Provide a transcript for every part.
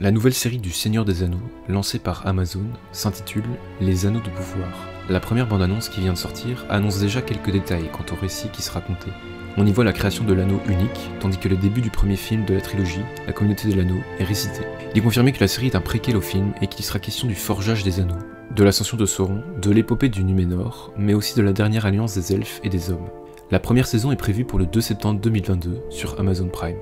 La nouvelle série du Seigneur des Anneaux, lancée par Amazon, s'intitule Les Anneaux de pouvoir. La première bande-annonce qui vient de sortir annonce déjà quelques détails quant au récit qui sera conté. On y voit la création de l'anneau unique, tandis que le début du premier film de la trilogie, La Communauté de l'Anneau, est récité. Il est confirmé que la série est un préquel au film et qu'il sera question du forgeage des anneaux, de l'ascension de Sauron, de l'épopée du Numénor, mais aussi de la dernière alliance des elfes et des hommes. La première saison est prévue pour le 2 septembre 2022 sur Amazon Prime.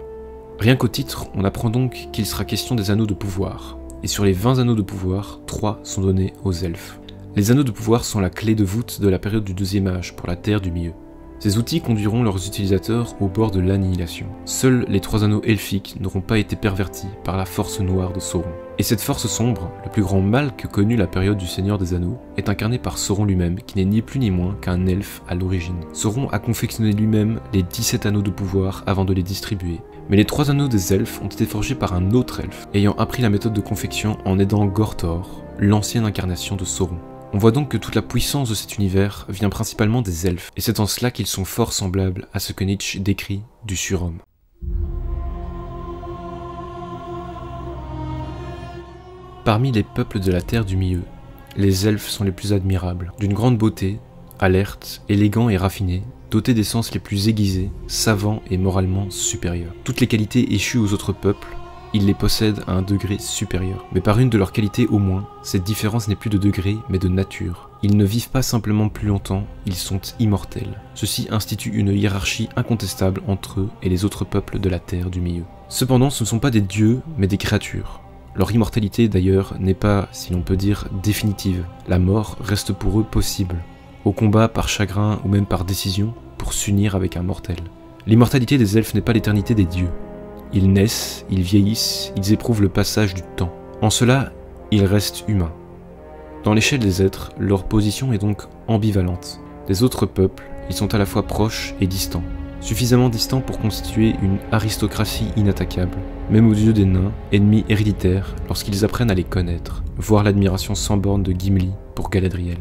Rien qu'au titre, on apprend donc qu'il sera question des anneaux de pouvoir, et sur les 20 anneaux de pouvoir, 3 sont donnés aux elfes. Les anneaux de pouvoir sont la clé de voûte de la période du deuxième âge pour la Terre du Milieu. Ces outils conduiront leurs utilisateurs au bord de l'annihilation. Seuls les 3 anneaux elfiques n'auront pas été pervertis par la force noire de Sauron. Et cette force sombre, le plus grand mal que connut la période du Seigneur des Anneaux, est incarnée par Sauron lui-même, qui n'est ni plus ni moins qu'un elfe à l'origine. Sauron a confectionné lui-même les 17 anneaux de pouvoir avant de les distribuer. Mais les 3 anneaux des elfes ont été forgés par un autre elfe, ayant appris la méthode de confection en aidant Gorthor, l'ancienne incarnation de Sauron. On voit donc que toute la puissance de cet univers vient principalement des elfes, et c'est en cela qu'ils sont fort semblables à ce que Nietzsche décrit du surhomme. Parmi les peuples de la Terre du Milieu, les elfes sont les plus admirables, d'une grande beauté, alertes, élégants et raffinés, dotés des sens les plus aiguisés, savants et moralement supérieurs. Toutes les qualités échues aux autres peuples, ils les possèdent à un degré supérieur. Mais par une de leurs qualités au moins, cette différence n'est plus de degré, mais de nature. Ils ne vivent pas simplement plus longtemps, ils sont immortels. Ceci institue une hiérarchie incontestable entre eux et les autres peuples de la Terre du Milieu. Cependant, ce ne sont pas des dieux, mais des créatures. Leur immortalité d'ailleurs n'est pas, si l'on peut dire, définitive. La mort reste pour eux possible. Au combat par chagrin ou même par décision, pour s'unir avec un mortel. L'immortalité des elfes n'est pas l'éternité des dieux. Ils naissent, ils vieillissent, ils éprouvent le passage du temps. En cela, ils restent humains. Dans l'échelle des êtres, leur position est donc ambivalente. Des autres peuples, ils sont à la fois proches et distants. Suffisamment distants pour constituer une aristocratie inattaquable, même aux yeux des nains, ennemis héréditaires, lorsqu'ils apprennent à les connaître, voir l'admiration sans borne de Gimli pour Galadriel.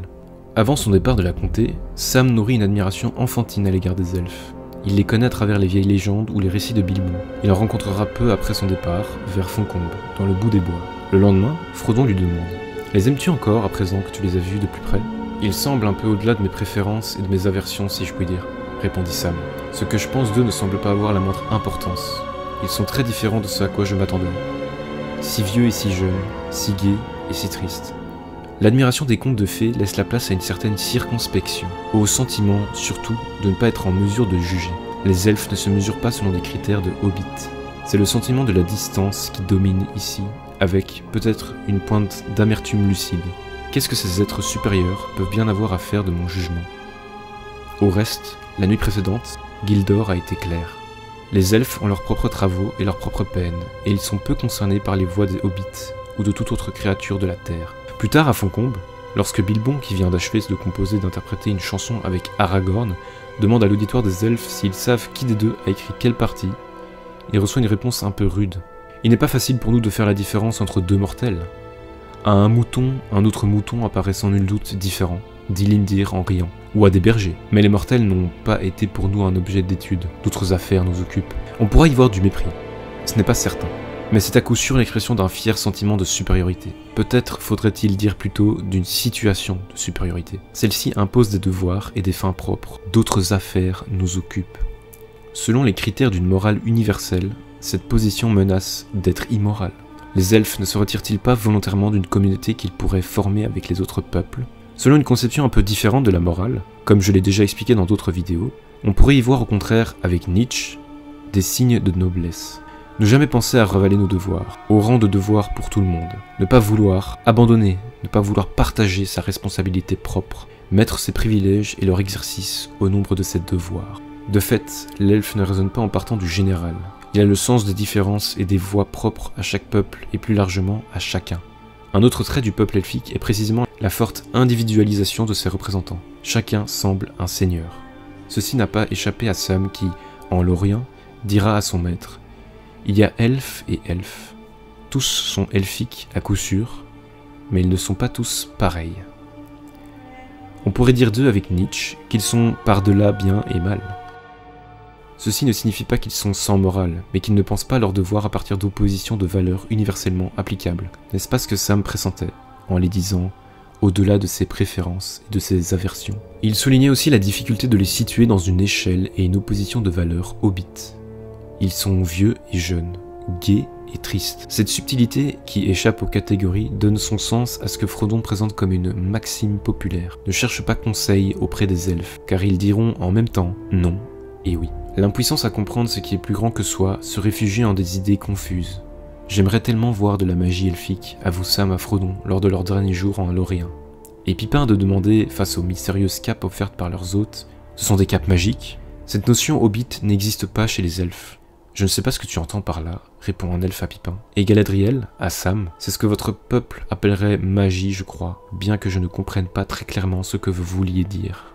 Avant son départ de la comté, Sam nourrit une admiration enfantine à l'égard des elfes. Il les connaît à travers les vieilles légendes ou les récits de Bilbo. Il en rencontrera peu après son départ, vers Foncombe, dans le bout des bois. Le lendemain, Frodon lui demande « Les aimes-tu encore à présent que tu les as vus de plus près ?»« Ils semblent un peu au-delà de mes préférences et de mes aversions, si je puis dire, » répondit Sam. « Ce que je pense d'eux ne semble pas avoir la moindre importance. Ils sont très différents de ce à quoi je m'attendais. Si vieux et si jeunes, si gais et si tristes. » L'admiration des contes de fées laisse la place à une certaine circonspection, au sentiment, surtout, de ne pas être en mesure de juger. Les elfes ne se mesurent pas selon des critères de hobbit. C'est le sentiment de la distance qui domine ici, avec, peut-être, une pointe d'amertume lucide. Qu'est-ce que ces êtres supérieurs peuvent bien avoir à faire de mon jugement? Au reste, la nuit précédente, Gildor a été clair. Les elfes ont leurs propres travaux et leurs propres peines, et ils sont peu concernés par les voix des hobbits, ou de toute autre créature de la terre. Plus tard à Foncombe, lorsque Bilbon, qui vient d'achever de composer et d'interpréter une chanson avec Aragorn, demande à l'auditoire des elfes s'ils savent qui des deux a écrit quelle partie, il reçoit une réponse un peu rude. Il n'est pas facile pour nous de faire la différence entre deux mortels. À un mouton, un autre mouton apparaît sans nul doute différent, dit Lindir en riant, ou à des bergers. Mais les mortels n'ont pas été pour nous un objet d'étude, d'autres affaires nous occupent. On pourra y voir du mépris, ce n'est pas certain. Mais c'est à coup sûr l'expression d'un fier sentiment de supériorité. Peut-être faudrait-il dire plutôt d'une situation de supériorité. Celle-ci impose des devoirs et des fins propres, d'autres affaires nous occupent. Selon les critères d'une morale universelle, cette position menace d'être immorale. Les elfes ne se retirent-ils pas volontairement d'une communauté qu'ils pourraient former avec les autres peuples? Selon une conception un peu différente de la morale, comme je l'ai déjà expliqué dans d'autres vidéos, on pourrait y voir au contraire, avec Nietzsche, des signes de noblesse. Ne jamais penser à ravaler nos devoirs, au rang de devoirs pour tout le monde. Ne pas vouloir abandonner, ne pas vouloir partager sa responsabilité propre, mettre ses privilèges et leur exercice au nombre de ses devoirs. De fait, l'elfe ne raisonne pas en partant du général. Il a le sens des différences et des voies propres à chaque peuple et plus largement à chacun. Un autre trait du peuple elfique est précisément la forte individualisation de ses représentants. Chacun semble un seigneur. Ceci n'a pas échappé à Sam qui, en l'Orient, dira à son maître: il y a elfes et elfes. Tous sont elfiques à coup sûr, mais ils ne sont pas tous pareils. On pourrait dire d'eux avec Nietzsche qu'ils sont par-delà bien et mal. Ceci ne signifie pas qu'ils sont sans morale, mais qu'ils ne pensent pas leur devoir à partir d'oppositions de valeurs universellement applicables. N'est-ce pas ce que Sam pressentait, en les disant au-delà de ses préférences et de ses aversions? Il soulignait aussi la difficulté de les situer dans une échelle et une opposition de valeurs hobbit. Ils sont vieux et jeunes, gais et tristes. Cette subtilité qui échappe aux catégories donne son sens à ce que Frodon présente comme une maxime populaire. Ne cherche pas conseil auprès des elfes, car ils diront en même temps non et oui. L'impuissance à comprendre ce qui est plus grand que soi se réfugie en des idées confuses. J'aimerais tellement voir de la magie elfique, avoue Sam à Frodon lors de leur dernier jour en Lorien. Et Pipin de demander, face aux mystérieuses capes offertes par leurs hôtes, ce sont des capes magiques? Cette notion hobbit n'existe pas chez les elfes. Je ne sais pas ce que tu entends par là, répond un elfe à Pipin. Et Galadriel, à Sam, c'est ce que votre peuple appellerait magie, je crois, bien que je ne comprenne pas très clairement ce que vous vouliez dire.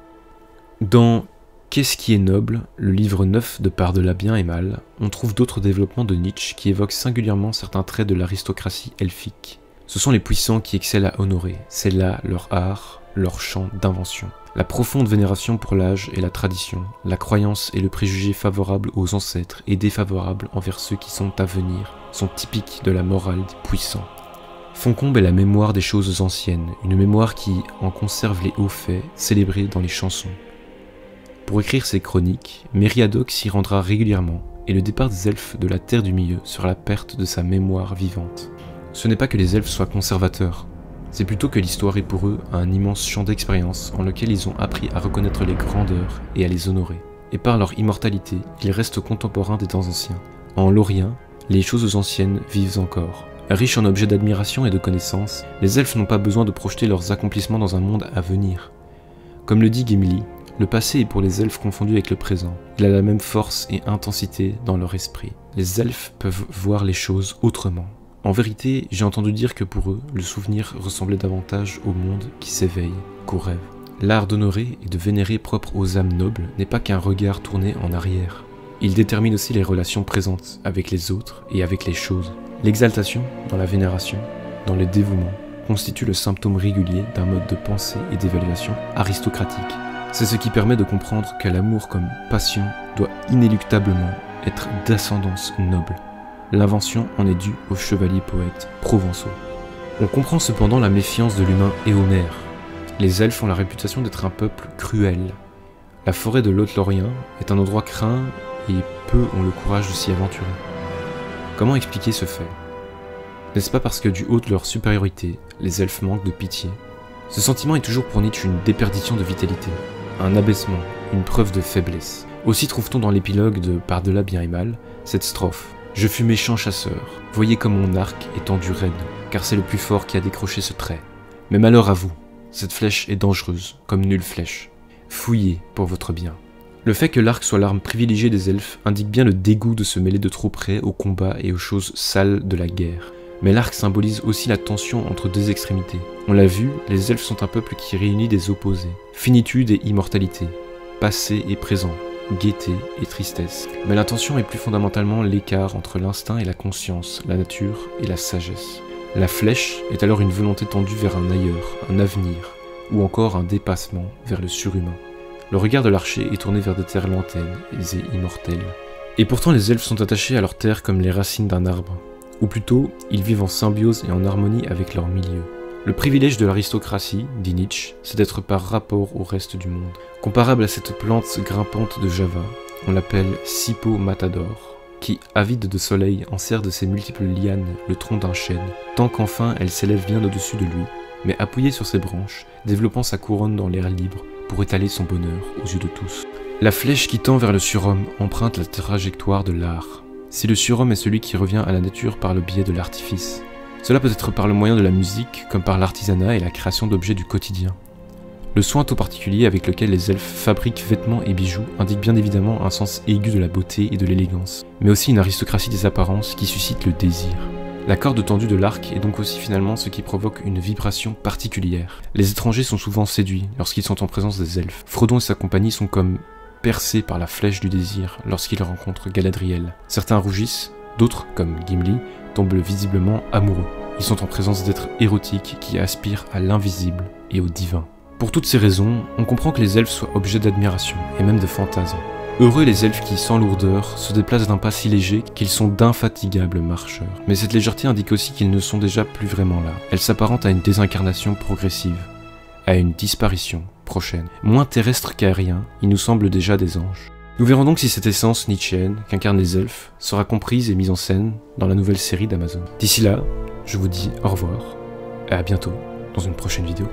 Dans Qu'est-ce qui est noble, le livre 9 de Par-delà bien et mal, on trouve d'autres développements de Nietzsche qui évoquent singulièrement certains traits de l'aristocratie elfique. Ce sont les puissants qui excellent à honorer, c'est là leur art, leur champ d'invention. La profonde vénération pour l'âge et la tradition, la croyance et le préjugé favorable aux ancêtres et défavorable envers ceux qui sont à venir, sont typiques de la morale des puissants. Foncombe est la mémoire des choses anciennes, une mémoire qui en conserve les hauts faits, célébrés dans les chansons. Pour écrire ses chroniques, Mériadoc s'y rendra régulièrement, et le départ des elfes de la Terre du Milieu sera la perte de sa mémoire vivante. Ce n'est pas que les elfes soient conservateurs, c'est plutôt que l'histoire est pour eux un immense champ d'expérience en lequel ils ont appris à reconnaître les grandeurs et à les honorer. Et par leur immortalité, ils restent contemporains des temps anciens. En Lorien, les choses anciennes vivent encore. Riches en objets d'admiration et de connaissances, les elfes n'ont pas besoin de projeter leurs accomplissements dans un monde à venir. Comme le dit Gimli, le passé est pour les elfes confondu avec le présent. Il a la même force et intensité dans leur esprit. Les elfes peuvent voir les choses autrement. En vérité, j'ai entendu dire que pour eux, le souvenir ressemblait davantage au monde qui s'éveille qu'au rêve. L'art d'honorer et de vénérer propre aux âmes nobles n'est pas qu'un regard tourné en arrière. Il détermine aussi les relations présentes avec les autres et avec les choses. L'exaltation, dans la vénération, dans le dévouement, constitue le symptôme régulier d'un mode de pensée et d'évaluation aristocratique. C'est ce qui permet de comprendre que l'amour comme passion doit inéluctablement être d'ascendance noble. L'invention en est due aux chevaliers poètes provençaux. On comprend cependant la méfiance de l'humain Éomer. Les elfes ont la réputation d'être un peuple cruel. La forêt de Lothlórien est un endroit craint et peu ont le courage de s'y aventurer. Comment expliquer ce fait? N'est-ce pas parce que du haut de leur supériorité, les elfes manquent de pitié? Ce sentiment est toujours pour Nietzsche une déperdition de vitalité, un abaissement, une preuve de faiblesse. Aussi trouve-t-on dans l'épilogue de Par-delà bien et mal cette strophe. Je fus méchant chasseur, voyez comme mon arc est tendu raide, car c'est le plus fort qui a décroché ce trait. Mais malheur à vous, cette flèche est dangereuse, comme nulle flèche. Fouillez pour votre bien. Le fait que l'arc soit l'arme privilégiée des elfes indique bien le dégoût de se mêler de trop près au combat et aux choses sales de la guerre. Mais l'arc symbolise aussi la tension entre deux extrémités. On l'a vu, les elfes sont un peuple qui réunit des opposés. Finitude et immortalité, passé et présent, gaieté et tristesse. Mais l'intention est plus fondamentalement l'écart entre l'instinct et la conscience, la nature et la sagesse. La flèche est alors une volonté tendue vers un ailleurs, un avenir, ou encore un dépassement vers le surhumain. Le regard de l'archer est tourné vers des terres lointaines et immortelles. Et pourtant les elfes sont attachés à leur terre comme les racines d'un arbre. Ou plutôt, ils vivent en symbiose et en harmonie avec leur milieu. Le privilège de l'aristocratie, dit Nietzsche, c'est d'être par rapport au reste du monde. Comparable à cette plante grimpante de Java, on l'appelle Sippo matador, qui, avide de soleil, enserre de ses multiples lianes le tronc d'un chêne, tant qu'enfin elle s'élève bien au-dessus de lui, mais appuyée sur ses branches, développant sa couronne dans l'air libre pour étaler son bonheur aux yeux de tous. La flèche qui tend vers le surhomme emprunte la trajectoire de l'art. Si le surhomme est celui qui revient à la nature par le biais de l'artifice, cela peut être par le moyen de la musique, comme par l'artisanat et la création d'objets du quotidien. Le soin tout particulier avec lequel les elfes fabriquent vêtements et bijoux indique bien évidemment un sens aigu de la beauté et de l'élégance, mais aussi une aristocratie des apparences qui suscite le désir. La corde tendue de l'arc est donc aussi finalement ce qui provoque une vibration particulière. Les étrangers sont souvent séduits lorsqu'ils sont en présence des elfes. Frodon et sa compagnie sont comme percés par la flèche du désir lorsqu'ils rencontrent Galadriel. Certains rougissent, d'autres, comme Gimli, tombent visiblement amoureux. Ils sont en présence d'êtres érotiques qui aspirent à l'invisible et au divin. Pour toutes ces raisons, on comprend que les elfes soient objets d'admiration et même de fantasme. Heureux les elfes qui, sans lourdeur, se déplacent d'un pas si léger qu'ils sont d'infatigables marcheurs. Mais cette légèreté indique aussi qu'ils ne sont déjà plus vraiment là. Elle s'apparente à une désincarnation progressive, à une disparition prochaine. Moins terrestre qu'aérien, ils nous semblent déjà des anges. Nous verrons donc si cette essence nietzschéenne qu'incarnent les elfes sera comprise et mise en scène dans la nouvelle série d'Amazon. D'ici là, je vous dis au revoir et à bientôt dans une prochaine vidéo.